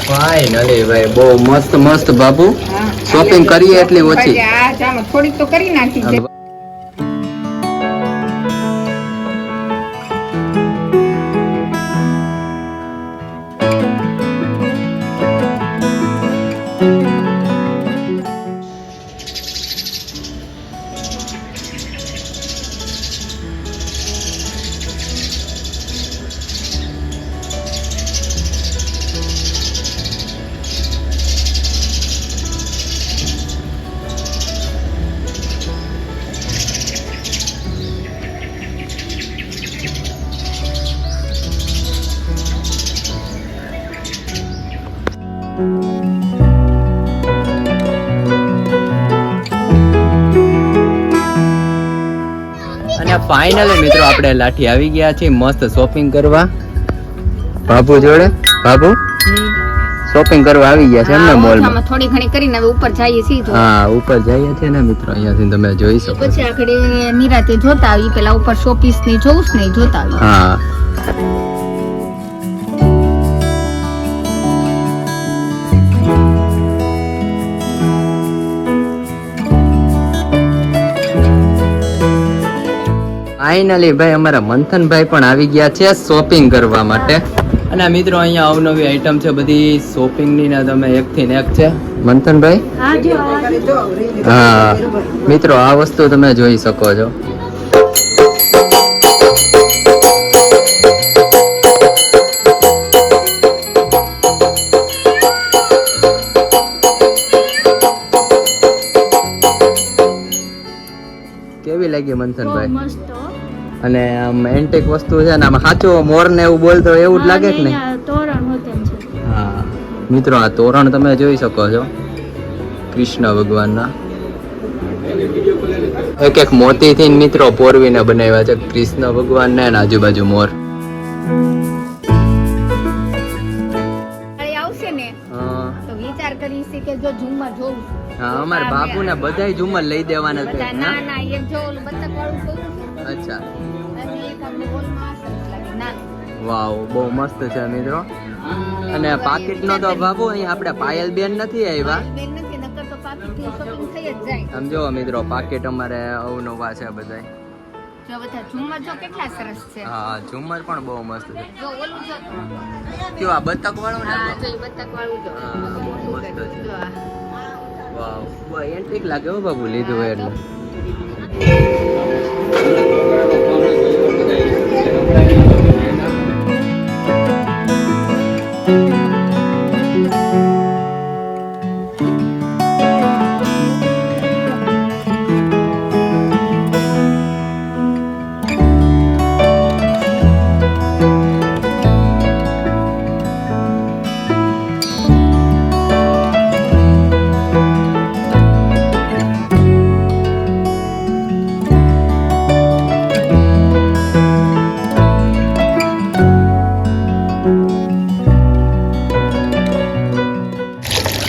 Finally ભાઈ બહુ મસ્ત મસ્ત બાબુ શોપિંગ કરીએ એટલી ઓછી. થોડીક તો કરી નાખી છે. અને ફાઇનલી મિત્રો આપણે લાઠી આવી ગયા છીએ મસ્ત શોપિંગ કરવા બાબુ જોડે. બાબુ શોપિંગ કરવા આવી ગયા છે એમને મોલમાં. થોડી ઘણી કરીને હવે ઉપર જઈએ સીધું. હા ઉપર જઈએ છીએ ને મિત્રો, અહીંયાથી તમે જોઈ શકો. પછી આગળ નિરાતે જોતા આવી, પેલા ઉપર શોપીસ ની જોઉં ને જોતા આવી. હા ફાઇનલી ભાઈ અમારા મંથનભાઈ પણ આવી ગયા છે શોપિંગ કરવા માટે. અને મિત્રો અહીંયા અવનવી આઈટમ છે બધી શોપિંગ ની ને તમે એક થી એક છે મંથનભાઈ. હા મિત્રો આ વસ્તુ તમે જોઈ શકો છો. કેવી લાગી મંથનભાઈ? અને આમ એન્ટિક વસ્તુ છે ને આમ સાચો મોર ને એવું બોલતો એવું જ લાગે કે નહીં? હા મિત્રો આ તોરણ તમે જોઈ શકો છો કૃષ્ણ ભગવાનના. એક એક મોતી થી મિત્રો પોરવીને બનાવ્યા છે કૃષ્ણ ભગવાન ને આજુબાજુ મોર. આવશે ને તો વિચાર કરીશ કે જો ઝુમ્મર જોઉં. હા અમારા બાપુ ને બધાય ઝુમ્મર લઈ દેવાના છે. ના ના એક જો ઓલું બતક વાળું જોઉં. અચ્છા અને એક આપણે હોલમાં સરસ લાગે ના. વાવ બહુ મસ્ત છે મિત્રો. અને પાકીટ નો તો બાબુ અહીં આપણે પાયલ બેન નથી આવ્યા. બેન નથી નકર તો પાકીટ ની શોપિંગ થઈ જ જાય. સમજો મિત્રો પાકીટ અમારે અવનવા છે બધાય. જો બધા ઝુમ્મર જો કેટલા સરસ છે. હા ઝુમ્મર પણ બહુ મસ્ત છે. જો ઓલું જો કયો આ બતક વાળું ને? હા જો ઈ બતક વાળું જો. હા, મસ્ત છે. જો આ. વાવ બહુ એન્ટિક લાગે હો બાબુ લીધું હોય એટલે.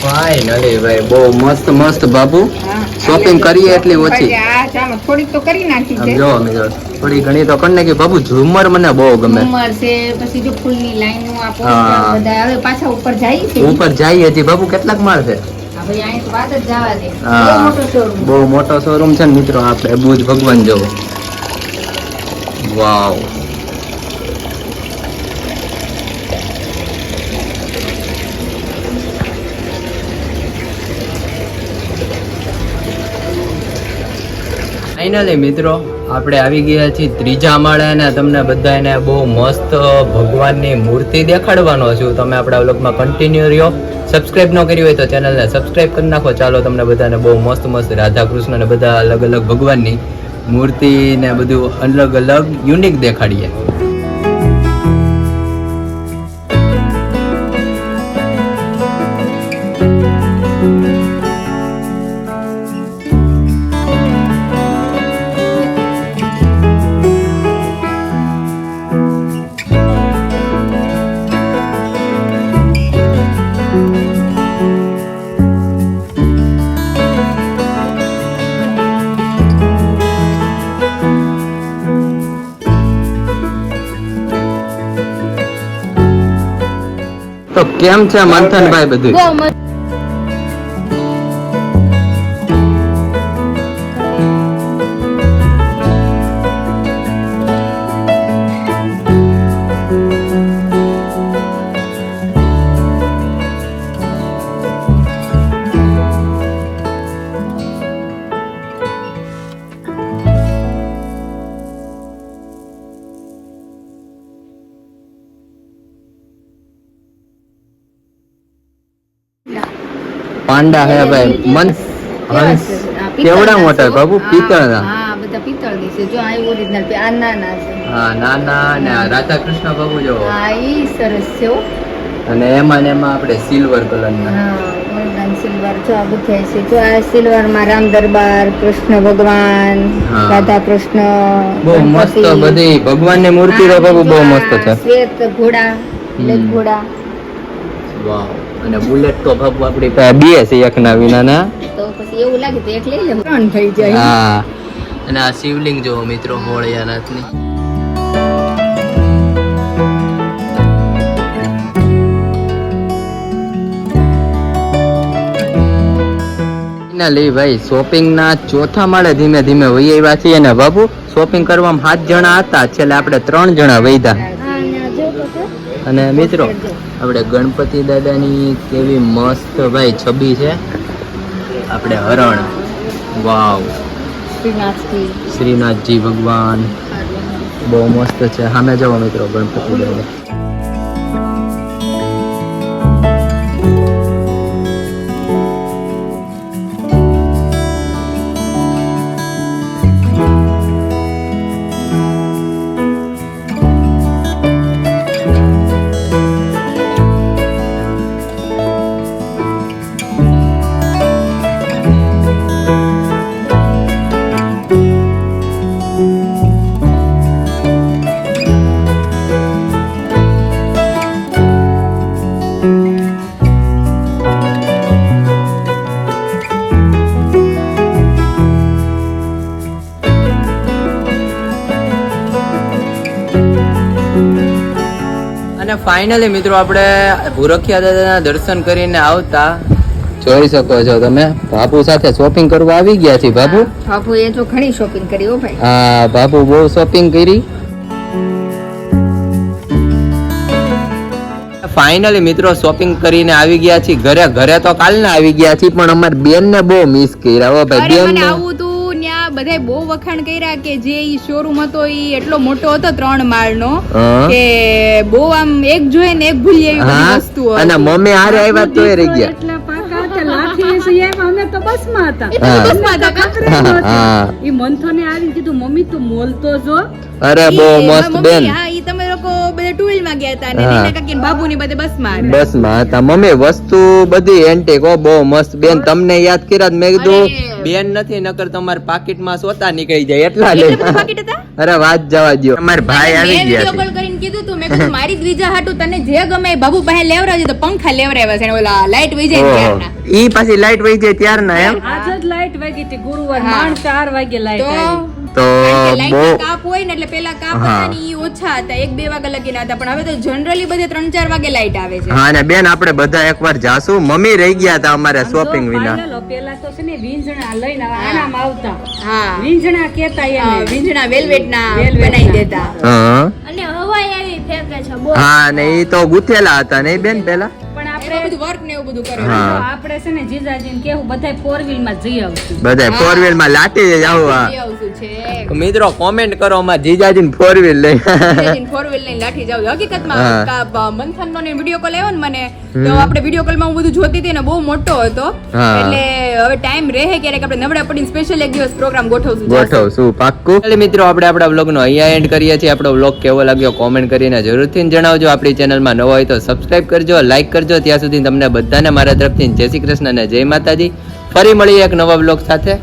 ફાઇનલી ભાઈ બહુ મસ્ત મસ્ત બાબુ શોપિંગ કરીએ એટલી ઓછી. થોડીક તો કરી નાખી છે. જો મિત્રો થોડી ઘણી તો કરી નાખી બાબુ. ઝુમ્મર મને બહુ ગમે. ઝુમ્મર છે પછી જો ફૂલની લાઈનો આ પોસ્ટર બધા. હવે પાછા ઉપર જાય છે. ઉપર જઈએ હજી બાબુ. કેટલાક માળ છે? હવે અહીં તો વાત જ જવા દે. હા બહુ મોટો શોરૂમ. બહુ મોટો શોરૂમ છે ને મિત્રો. આપણે ભુજ ભગવાન જોવો. વાવ ફાઇનલી મિત્રો આપણે આવી ગયા છીએ ત્રીજા માળે અને તમને બધાને બહુ મસ્ત ભગવાનની મૂર્તિ દેખાડવાનો છું. તમે આપણા વ્લોગમાં કન્ટિન્યુ રહ્યો. સબસ્ક્રાઇબ ન કરી હોય તો ચેનલને સબસ્ક્રાઇબ કરી નાખો. ચાલો તમને બધાને બહુ મસ્ત મસ્ત રાધા કૃષ્ણ ને બધા અલગ અલગ ભગવાનની મૂર્તિ ને બધું અલગ અલગ યુનિક દેખાડીએ. કેમ છે મંથનભાઈ બધું? બહુ મસ્ત. પાંડા હે ભાઈ હંસ કેવડા મોટા બાબુ પિત્તળના. હા બધા પિત્તળની છે. જો આ ઓરિજિનલ આ નાના છે. હા નાના ને આ રાધા કૃષ્ણ બાબુ જો. હા ઈ સરસ છે હો. અને એમાં ને એમાં આપણે સિલ્વર કલરના. હા ગોલ્ડન સિલ્વર જો આ બધા છે. જો આ સિલ્વર માં રામ દરબાર, કૃષ્ણ ભગવાન, હા. રાધા કૃષ્ણ, બહુ મસ્ત ગણપતિ. બધી ભગવાનની મૂર્તિ તો બાબુ બહુ મસ્ત છે. શ્વેત ઘોડા, બ્લેક ઘોડા. વાવ. અને બુલેટ તો બાબુ આપણી પાસે બે છે એકના વિનાના. તો પછી એવું લાગે તો એક લઈ લે, 3 થઈ જાય. હા. અને આ શિવલિંગ જો મિત્રો હોળિયાનાથની. ફાઇનલી ભાઈ શોપિંગ ના ચોથા માળે ધીમે ધીમે વહી આવ્યા છીએ ને બાબુ શોપિંગ કરવામાં 7 જણા હતા, છેલ્લે આપણે 3 જણા વૈધા. હા, અહીંયા જો તો છે. અને મિત્રો આપણે ગણપતિ દાદાની કેવી મસ્ત ભાઈ છબી છે. આપણે હરણ. વાવ. શ્રીનાથજી. શ્રીનાથજી ભગવાન બહુ મસ્ત છે. સામે જવો મિત્રો ગણપતિ દાદા. અને ફાઇનલી મિત્રો આપણે ભૂરખિયા દાદાના દર્શન કરીને આવતા જોઈ શકો છો તમે બાપુ સાથે શોપિંગ કરવા આવી ગયા છીએ. બાપુ બાપુ એ તો ઘણી શોપિંગ કરી હો ભાઈ. હા બાપુ બહુ શોપિંગ કરી. ફાઇનલી મિત્રો શોપિંગ કરીને આવી ગયા છીએ ઘરે. ઘરે તો કાલના આવી ગયા છીએ પણ અમારી બેન ને બહુ મિસ કર્યા હો ભાઈ. બેન ને આવું તું ત્યાં બધાય બહુ વખાણ કર્યા કે જે ઈ શોરૂમ હતો ઈ એટલો મોટો હતો 3 માળનો કે બહુ આમ એક જોઈએ ને એક ભૂલી એવી બધી વસ્તુઓ અને મમ્મી હારે આવ્યા તો એ રહી ગયા. એટલા પાકા હતા, લાઠી છે એમ અમે તો બસમાં હતા. એ તો બસમાં હતા કા? હા ઈ મંથોને આવીને કીધું મમ્મી તું મોલ તો જો. અરે બહુ ઈ મસ્ત મમ્મી, બેન. હા ઈ તમે લોકો બધા ટુ વ્હીલ માં ગયા હતા ને હા. રીના કાકી ને બાબુ ની બધે બસમાં હતા. બસ માં હતા. મમ્મી વસ્તુ બધી એન્ટિક હો બહુ મસ્ત. બેન તમને યાદ કર્યા મેં કીધું અરે. બેન નથી નકર તમારા પાકીટ માં સોતા નીકળી જાય એટલા લે. કેટલા બધા પાકીટ હતા? અરે વાત જવા દ્યો. અમાર ભાઈ મેં આવી ગયા વિડીયો છે. કોલ કરીને કીધું તું મેં કીધું મારી દ્વિજા હાટુ તને જે ગમે એ બાબુ પાસે લેવરાવજે તો પંખા લેવરાવ્યા છે ને ઓલા લાઈટ વહી જાય ને ઓહો. ત્યારના. ઈ પાછી લાઈટ વહી જાય ત્યાર ના એમ આજ જ લાઈટ વાગી હતી ગુરુવાર હા. માંડ 4 વાગે લાઈટ તો આવી. તો કારણ કે બહુ લાઈટના કાપ હોય ને એટલે પેલા કાપ હા. હતા ને ઈ ઓછા હતા 1-2 વાગ્યા લગીના હતા પણ હવે તો જનરલી બધે 3-4 વાગે લાઈટ આવે છે. હા ને બેન આપણે બધા એકવાર જાશું. મમ્મી રહી ગયા હતા અમારે આમ જો શોપિંગ વિના. પાયલો પેલા તો છે ને વીંજણા લઈને આનામાં આવતા. હા વીંજણા કેતા હા, એને વીંજણા વેલ્વેટના વેલ્વેટના. બનાવી દેતા. હા અને હવાઈ આવી ફેંકે છે બહુ. હા ને ઈ તો ગુથેલા હતા ને ઈ બેન પેલા. પણ આપણે આપણે બધું વર્ક ને એવું બધું કરે. હા. આપણે છે ને જીજાજીને કેવું બધાય 4 વ્હીલ માં જઈ આવશું. બધાય હા. 4 વ્હીલ માં લાટી જાવ. એ આવતું છે મિત્રો કોમેન્ટ કરો અમાર જીજાજી ને 4 વ્હીલ લઈ. ફોર વ્હીલ લઈને લાઠી જાવ. હકીકતમાં હા. મંથન નો વિડીયો કોલ આવ્યો ને મને તો આપણે વિડીયો કોલ માં હું બધું જોતી હતી ને બહુ મોટો હતો હા. એટલે હવે ટાઈમ રહે ક્યારેક આપણે નવડા પડીને સ્પેશિયલ એક દિવસ પ્રોગ્રામ ગોઠવશું. ગોઠવશું પાક્કું. એટલે મિત્રો આપણે આપણા વ્લોગ નો અહીંયા એન્ડ કરીએ છીએ. આપણો વ્લોગ કેવો લાગ્યો કોમેન્ટ કરીને જરૂરથી જણાવજો. આપણી ચેનલમાં નવા હોય તો સબસ્ક્રાઇબ કરજો, લાઈક કરજો. ત્યાં સુધી તમને બધાને મારા તરફથી જય શ્રી કૃષ્ણ અને જય માતાજી. ફરી મળીએ એક નવા વ્લોગ સાથે.